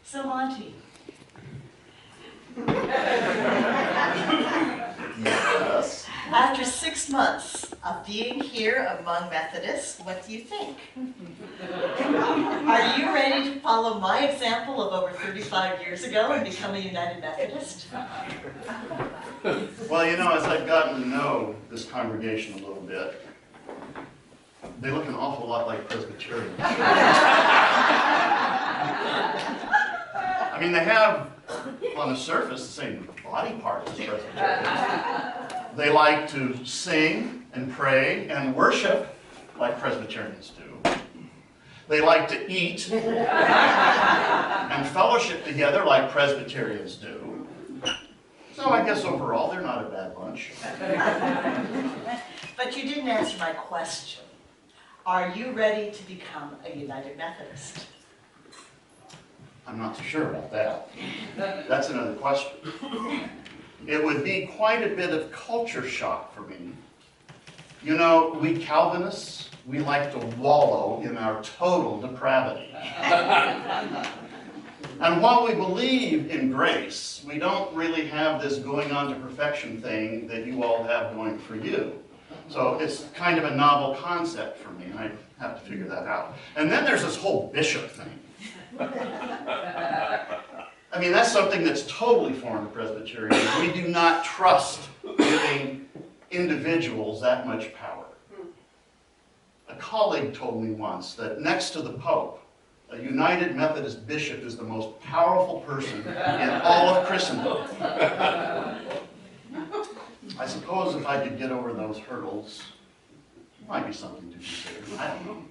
So Montee, Yes. after 6 months of being here among Methodists, what do you think? Are you ready to follow my example of over 35 years ago and become a United Methodist? Well, you know, as I've gotten to know this congregation a little bit, they look an awful lot like Presbyterians. I mean, they have, on the surface, the same body parts as Presbyterians. They like to sing and pray and worship like Presbyterians do. They like to eat and fellowship together like Presbyterians do. So I guess overall, they're not a bad bunch. But you didn't answer my question. Are you ready to become a United Methodist? I'm not so sure about that. That's another question. It would be quite a bit of culture shock for me. You know, we Calvinists, we like to wallow in our total depravity. And while we believe in grace, we don't really have this going on to perfection thing that you all have going for you. So it's kind of a novel concept for me, and I have to figure that out. And then there's this whole bishop thing. I mean, that's something that's totally foreign to Presbyterians. We do not trust giving individuals that much power. A colleague told me once that next to the Pope, a United Methodist bishop is the most powerful person in all of Christendom. I suppose if I could get over those hurdles, it might be something to consider. I don't know.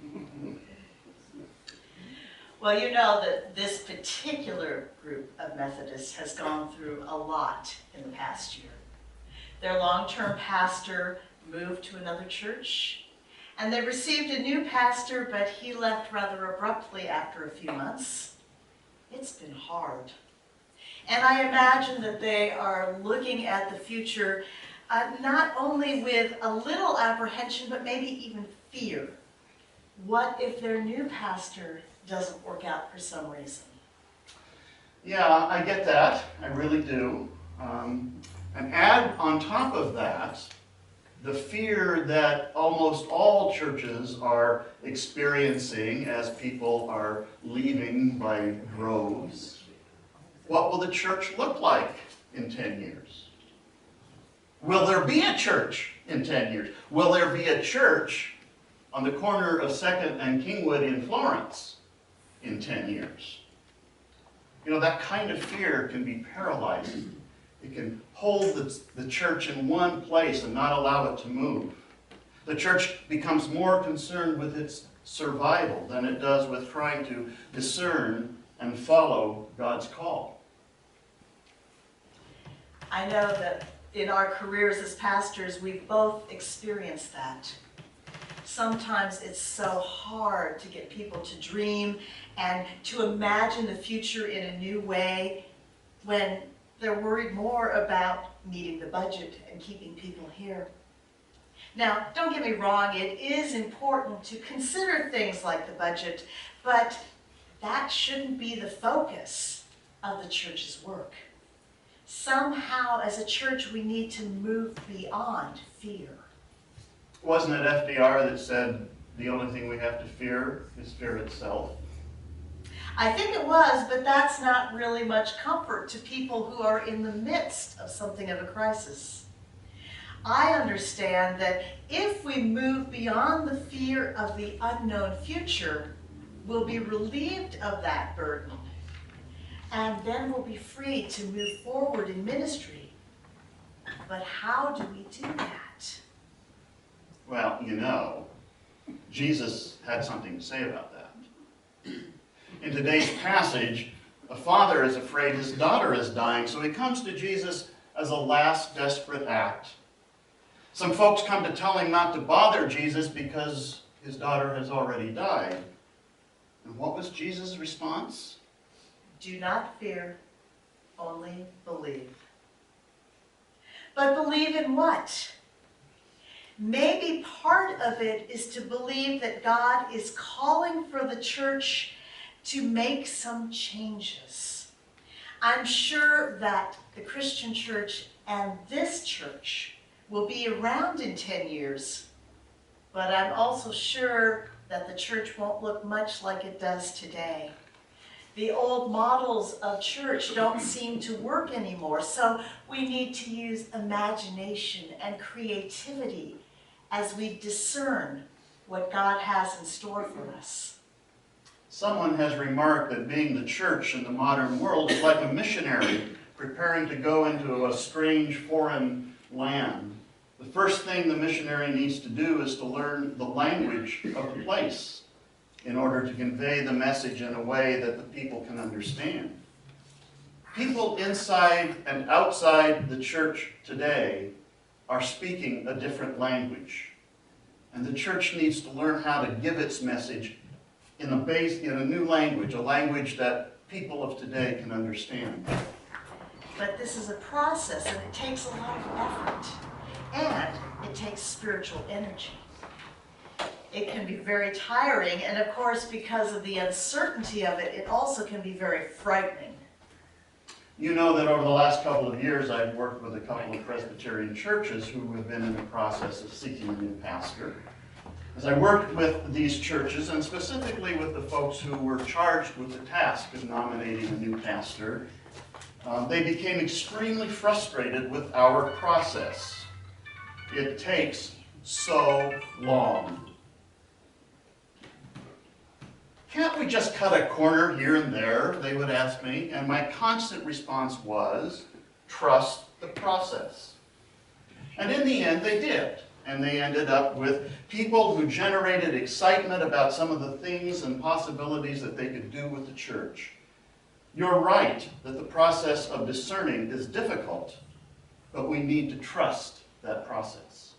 Well, you know that this particular group of Methodists has gone through a lot in the past year. Their long-term pastor moved to another church, and they received a new pastor, but he left rather abruptly after a few months. It's been hard. And I imagine that they are looking at the future not only with a little apprehension, but maybe even fear. What if their new pastor doesn't work out for some reason? Yeah, I get that. I really do. And add on top of that the fear that almost all churches are experiencing as people are leaving by droves. What will the church look like in 10 years? Will there be a church in 10 years? Will there be a church on the corner of 2nd and Kingwood in Florence in 10 years? You know, that kind of fear can be paralyzing. It can hold the church in one place and not allow it to move. The church becomes more concerned with its survival than it does with trying to discern and follow God's call. I know that in our careers as pastors, we've both experienced that. Sometimes it's so hard to get people to dream and to imagine the future in a new way when they're worried more about meeting the budget and keeping people here. Now, don't get me wrong, it is important to consider things like the budget, but that shouldn't be the focus of the church's work. Somehow, as a church, we need to move beyond fear. Wasn't it FDR that said the only thing we have to fear is fear itself? I think it was, but that's not really much comfort to people who are in the midst of something of a crisis. I understand that if we move beyond the fear of the unknown future, we'll be relieved of that burden, and then we'll be free to move forward in ministry. But how do we do that? Well, you know, Jesus had something to say about that. In today's passage, a father is afraid his daughter is dying, so he comes to Jesus as a last desperate act. Some folks come to tell him not to bother Jesus because his daughter has already died. And what was Jesus' response? Do not fear, only believe. But believe in what? Maybe part of it is to believe that God is calling for the church to make some changes. I'm sure that the Christian church and this church will be around in 10 years, but I'm also sure that the church won't look much like it does today. The old models of church don't seem to work anymore, so we need to use imagination and creativity as we discern what God has in store for us. Someone has remarked that being the church in the modern world is like a missionary preparing to go into a strange foreign land. The first thing the missionary needs to do is to learn the language of the place in order to convey the message in a way that the people can understand. People inside and outside the church today are speaking a different language. And the church needs to learn how to give its message in a new language, a language that people of today can understand. But this is a process, and it takes a lot of effort, and it takes spiritual energy. It can be very tiring, and of course, because of the uncertainty of it, it also can be very frightening. You know that over the last couple of years, I've worked with a couple of Presbyterian churches who have been in the process of seeking a new pastor. As I worked with these churches, and specifically with the folks who were charged with the task of nominating a new pastor, they became extremely frustrated with our process. It takes so long. Can't we just cut a corner here and there, they would ask me, and my constant response was, trust the process. And in the end, they did. And they ended up with people who generated excitement about some of the things and possibilities that they could do with the church. You're right that the process of discerning is difficult, but we need to trust that process.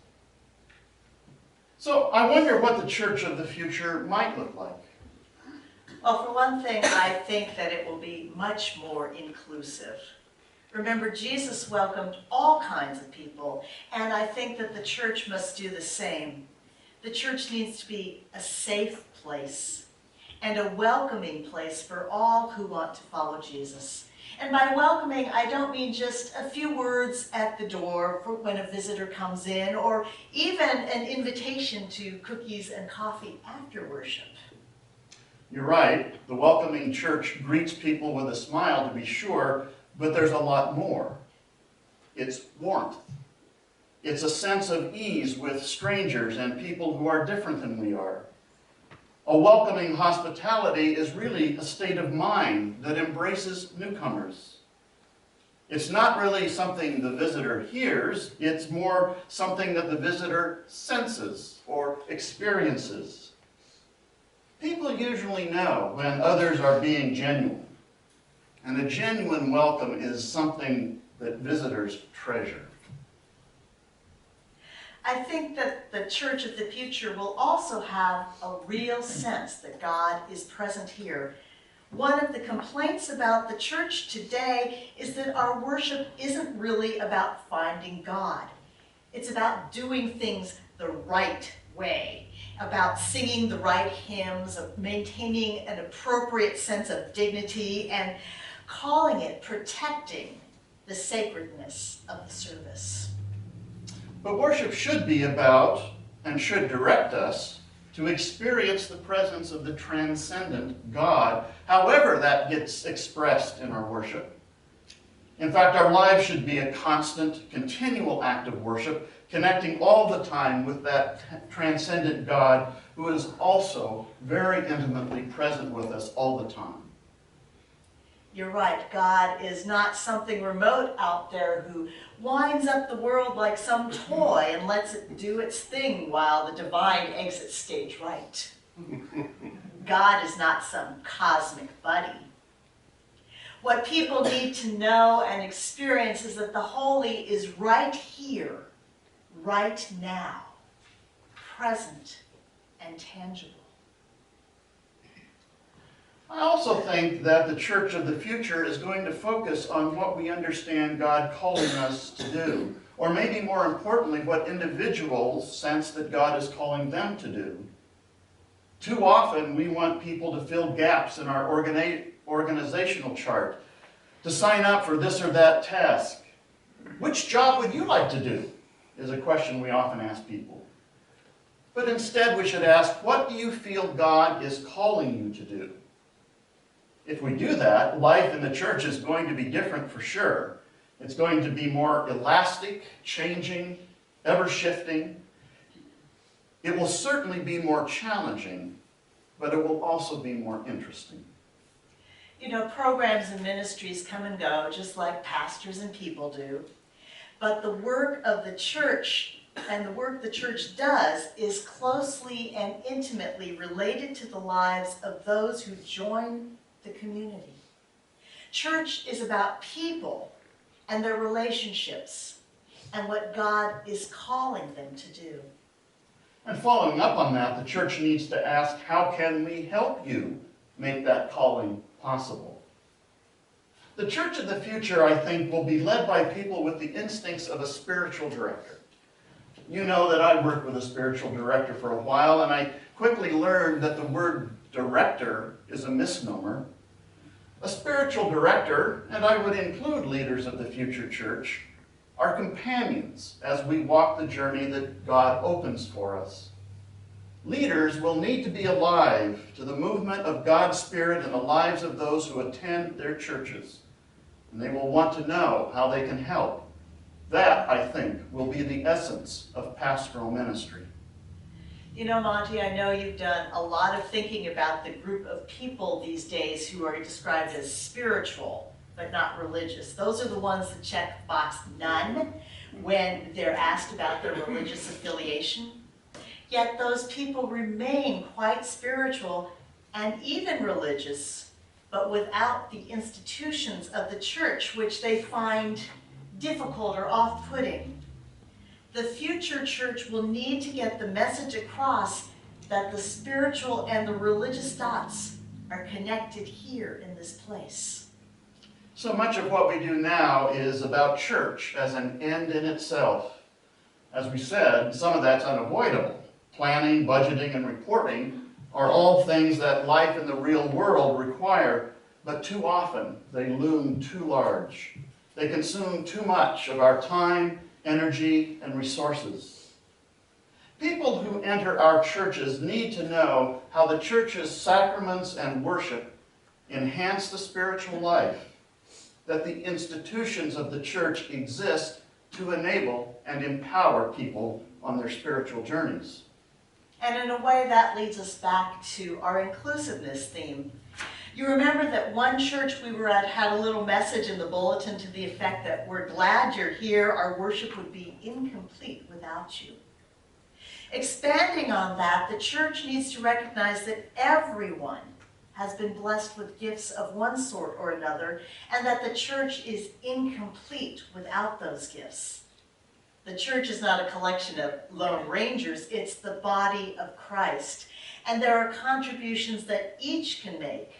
So I wonder what the church of the future might look like. Well, for one thing, I think that it will be much more inclusive. Remember, Jesus welcomed all kinds of people, and I think that the church must do the same. The church needs to be a safe place and a welcoming place for all who want to follow Jesus. And by welcoming, I don't mean just a few words at the door for when a visitor comes in, or even an invitation to cookies and coffee after worship. You're right, the welcoming church greets people with a smile, to be sure, but there's a lot more. It's warmth. It's a sense of ease with strangers and people who are different than we are. A welcoming hospitality is really a state of mind that embraces newcomers. It's not really something the visitor hears, it's more something that the visitor senses or experiences. People usually know when others are being genuine, and a genuine welcome is something that visitors treasure. I think that the church of the future will also have a real sense that God is present here. One of the complaints about the church today is that our worship isn't really about finding God. It's about doing things the right way, about singing the right hymns, of maintaining an appropriate sense of dignity, and calling it protecting the sacredness of the service. But worship should be about, and should direct us, to experience the presence of the transcendent God, however that gets expressed in our worship. In fact, our lives should be a constant, continual act of worship, connecting all the time with that transcendent God who is also very intimately present with us all the time. You're right, God is not something remote out there who winds up the world like some toy and lets it do its thing while the divine exits stage right. God is not some cosmic buddy. What people need to know and experience is that the holy is right here, right now, present and tangible. I also think that the church of the future is going to focus on what we understand God calling us to do, or maybe more importantly, what individuals sense that God is calling them to do. Too often, we want people to fill gaps in our organizational chart, to sign up for this or that task. Which job would you like to do? Is a question we often ask people. But instead, we should ask, what do you feel God is calling you to do? If we do that, life in the church is going to be different for sure. It's going to be more elastic, changing, ever-shifting. It will certainly be more challenging, but it will also be more interesting. You know, programs and ministries come and go, just like pastors and people do. But the work of the church and the work the church does is closely and intimately related to the lives of those who join the community. Church is about people and their relationships and what God is calling them to do. And following up on that, the church needs to ask, how can we help you make that calling possible? The church of the future, I think, will be led by people with the instincts of a spiritual director. You know that I worked with a spiritual director for a while, and I quickly learned that the word director is a misnomer. A spiritual director, and I would include leaders of the future church, are companions as we walk the journey that God opens for us. Leaders will need to be alive to the movement of God's Spirit in the lives of those who attend their churches. And they will want to know how they can help. That, I think, will be the essence of pastoral ministry. You know, Montee, I know you've done a lot of thinking about the group of people these days who are described as spiritual, but not religious. Those are the ones that check box none when they're asked about their religious affiliation. Yet those people remain quite spiritual and even religious, but without the institutions of the church, which they find difficult or off-putting. The future church will need to get the message across that the spiritual and the religious dots are connected here in this place. So much of what we do now is about church as an end in itself. As we said, some of that's unavoidable. Planning, budgeting, and reporting are all things that life in the real world require, but too often they loom too large. They consume too much of our time, energy, and resources. People who enter our churches need to know how the church's sacraments and worship enhance the spiritual life, that the institutions of the church exist to enable and empower people on their spiritual journeys. And in a way, that leads us back to our inclusiveness theme. You remember that one church we were at had a little message in the bulletin to the effect that we're glad you're here, our worship would be incomplete without you. Expanding on that, the church needs to recognize that everyone has been blessed with gifts of one sort or another, and that the church is incomplete without those gifts. The church is not a collection of lone rangers, it's the body of Christ. And there are contributions that each can make,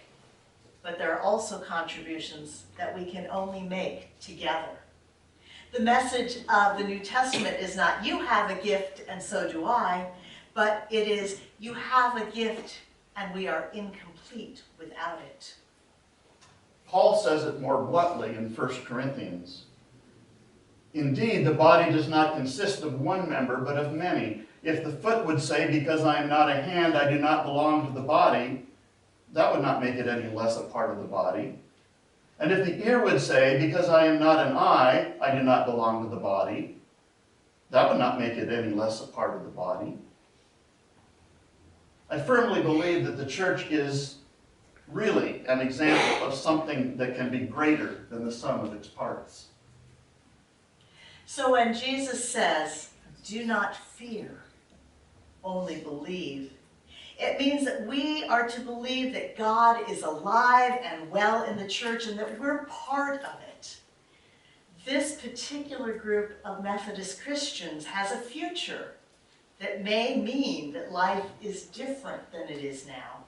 but there are also contributions that we can only make together. The message of the New Testament is not, you have a gift and so do I, but it is, you have a gift and we are incomplete without it. Paul says it more bluntly in 1 Corinthians. Indeed, the body does not consist of one member, but of many. If the foot would say, because I am not a hand, I do not belong to the body, that would not make it any less a part of the body. And if the ear would say, because I am not an eye, I do not belong to the body, that would not make it any less a part of the body. I firmly believe that the church is really an example of something that can be greater than the sum of its parts. So when Jesus says, do not fear, only believe, it means that we are to believe that God is alive and well in the church and that we're part of it. This particular group of Methodist Christians has a future that may mean that life is different than it is now,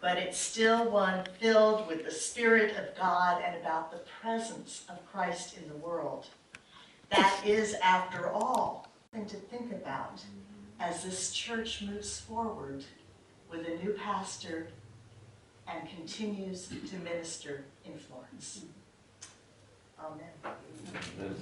but it's still one filled with the Spirit of God and about the presence of Christ in the world. That is, after all, something to think about as this church moves forward with a new pastor and continues to minister in Florence. Amen. Amen.